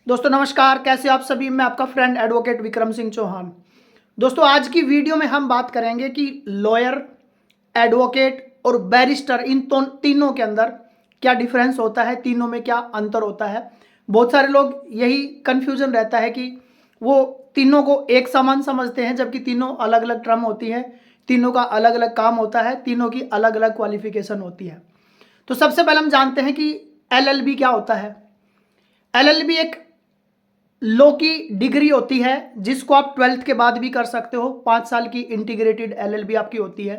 दोस्तों नमस्कार, कैसे आप सभी। मैं आपका फ्रेंड एडवोकेट विक्रम सिंह चौहान। दोस्तों आज की वीडियो में हम बात करेंगे कि लॉयर, एडवोकेट और बैरिस्टर इन तीनों के अंदर क्या डिफरेंस होता है, तीनों में क्या अंतर होता है। बहुत सारे लोग यही कन्फ्यूजन रहता है कि वो तीनों को एक समान समझते हैं, जबकि तीनों अलग अलग टर्म होती है, तीनों का अलग अलग काम होता है, तीनों की अलग अलग क्वालिफिकेशन होती है। तो सबसे पहले हम जानते हैं कि एलएलबी क्या होता है। एलएलबी एक लॉ की डिग्री होती है जिसको आप 12th के बाद भी कर सकते हो। 5 साल की इंटीग्रेटेड एलएलबी आपकी होती है,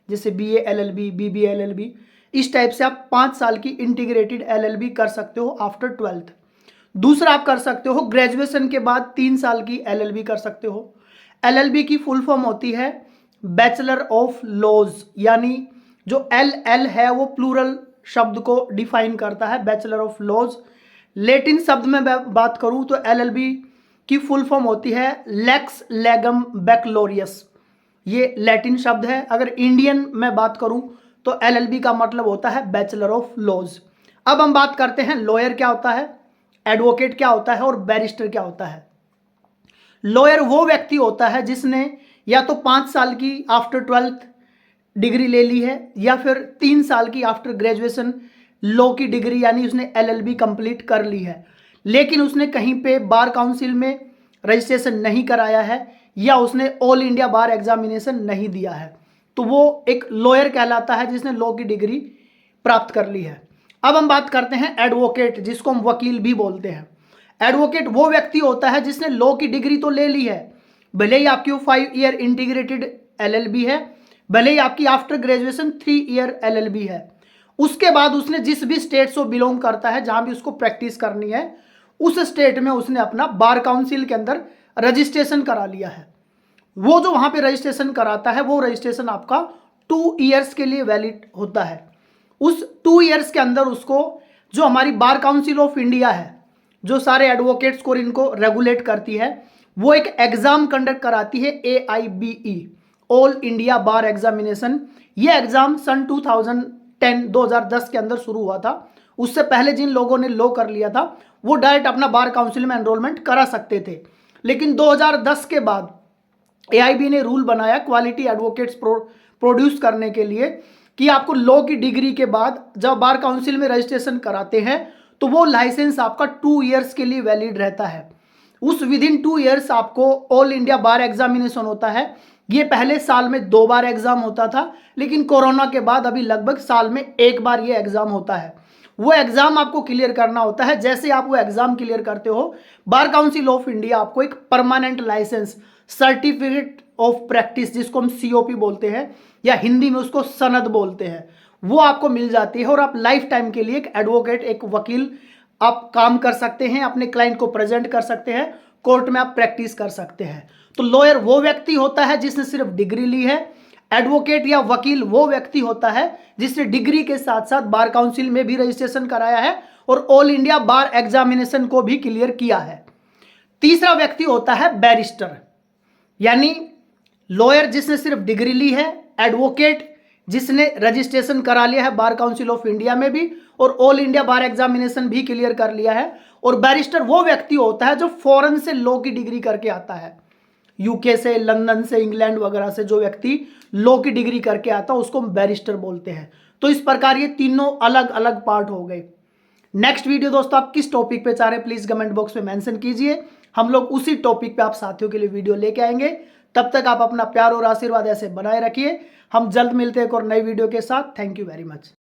जैसे बीए एलएलबी, बीबीए एलएलबी, इस टाइप से आप 5 साल की इंटीग्रेटेड एलएलबी कर सकते हो आफ्टर 12th। दूसरा आप कर सकते हो ग्रेजुएशन के बाद 3 साल की एलएलबी कर सकते हो। एलएलबी की फुल फॉर्म होती है बैचलर ऑफ लॉज, यानी जो एल एल है वो प्लूरल शब्द को डिफाइन करता है, बैचलर ऑफ लॉज। लेटिन शब्द में बात करूं तो एलएलबी की फुल फॉर्म होती है लेक्स लेगम बैक्लोरियस, ये लैटिन शब्द है। अगर इंडियन में बात करूं तो एलएलबी का मतलब होता है बैचलर ऑफ लॉज। अब हम बात करते हैं लॉयर क्या होता है, एडवोकेट क्या होता है और बैरिस्टर क्या होता है। लॉयर वो व्यक्ति होता है जिसने या तो 5 साल की आफ्टर 12th डिग्री ले ली है, या फिर 3 साल की आफ्टर ग्रेजुएशन लॉ की डिग्री, यानी उसने एलएलबी कंप्लीट कर ली है, लेकिन उसने कहीं पे बार काउंसिल में रजिस्ट्रेशन नहीं कराया है या उसने ऑल इंडिया बार एग्जामिनेशन नहीं दिया है, तो वो एक लॉयर कहलाता है जिसने लॉ की डिग्री प्राप्त कर ली है। अब हम बात करते हैं एडवोकेट, जिसको हम वकील भी बोलते हैं। एडवोकेट वो व्यक्ति होता है जिसने लॉ की डिग्री तो ले ली है, भले ही आपकी 5 ईयर इंटीग्रेटेड एलएलबी है, भले ही आपकी आफ्टर ग्रेजुएशन 3 ईयर एलएलबी है, उसके बाद उसने जिस भी स्टेट से बिलोंग करता है, जहां भी उसको प्रैक्टिस करनी है, उस स्टेट में उसने अपना बार काउंसिल के अंदर रजिस्ट्रेशन करा लिया है। वो जो वहां पे रजिस्ट्रेशन कराता है वो रजिस्ट्रेशन आपका 2 ईयर्स के लिए वैलिड होता है। उस 2 ईयर्स के अंदर उसको, जो हमारी बार काउंसिल ऑफ इंडिया है, जो सारे एडवोकेट्स को इनको रेगुलेट करती है, वो एक एग्जाम कंडक्ट कराती है, AIBE, ऑल इंडिया बार एग्जामिनेशन। ये एग्जाम सन 2010 के अंदर शुरू हुआ था। उससे पहले जिन लोगों ने लॉ कर लिया था वो डायरेक्ट अपना बार काउंसिल में एनरोलमेंट करा सकते थे, लेकिन 2010 के बाद AIB ने रूल बनाया क्वालिटी एडवोकेट्स प्रोड्यूस करने के लिए कि आपको लॉ की डिग्री के बाद जब बार काउंसिल में रजिस्ट्रेशन कराते हैं तो वो लाइसेंस आपका 2 ईयर्स के लिए वैलिड रहता है। उस विदिन 2 ईयर्स आपको ऑल इंडिया बार एग्जामिनेशन होता है। ये पहले साल में 2 बार एग्जाम होता था, लेकिन कोरोना के बाद अभी लगभग साल में 1 बार ये एग्जाम होता है। वो एग्जाम आपको क्लियर करना होता है। जैसे आप वो एग्जाम क्लियर करते हो, बार काउंसिल ऑफ इंडिया आपको एक permanent licence, certificate of practice, जिसको हम COP बोलते हैं या हिंदी में उसको सनद बोलते हैं, वो आपको मिल जाती है और आप लाइफ टाइम के लिए एक एडवोकेट, एक वकील आप काम कर सकते हैं, अपने क्लाइंट को प्रेजेंट कर सकते हैं, कोर्ट में आप प्रैक्टिस कर सकते हैं। तो लॉयर वो व्यक्ति होता है जिसने सिर्फ डिग्री ली है। एडवोकेट या वकील वो व्यक्ति होता है जिसने डिग्री के साथ साथ बार काउंसिल में भी रजिस्ट्रेशन कराया है और ऑल इंडिया बार एग्जामिनेशन को भी क्लियर किया है। तीसरा व्यक्ति होता है बैरिस्टर, यानी लॉयर जिसने सिर्फ डिग्री ली है, एडवोकेट जिसने रजिस्ट्रेशन करा लिया है बार काउंसिल ऑफ इंडिया में भी और ऑल इंडिया बार एग्जामिनेशन भी क्लियर कर लिया है, और बैरिस्टर वो व्यक्ति होता है जो फॉरेन से लॉ की डिग्री करके आता है, UK से, लंदन से, इंग्लैंड वगैरह से जो व्यक्ति लॉ की डिग्री करके आता है उसको हम बैरिस्टर बोलते हैं। तो इस प्रकार ये तीनों अलग अलग पार्ट हो गए। नेक्स्ट वीडियो दोस्तों आप किस टॉपिक पे चाह रहे हैं प्लीज कमेंट बॉक्स में मेंशन कीजिए, हम लोग उसी टॉपिक पे आप साथियों के लिए वीडियो लेके आएंगे। तब तक आप अपना प्यार और आशीर्वाद ऐसे बनाए रखिए। हम जल्द मिलते हैं एक और नई वीडियो के साथ। Thank you very much.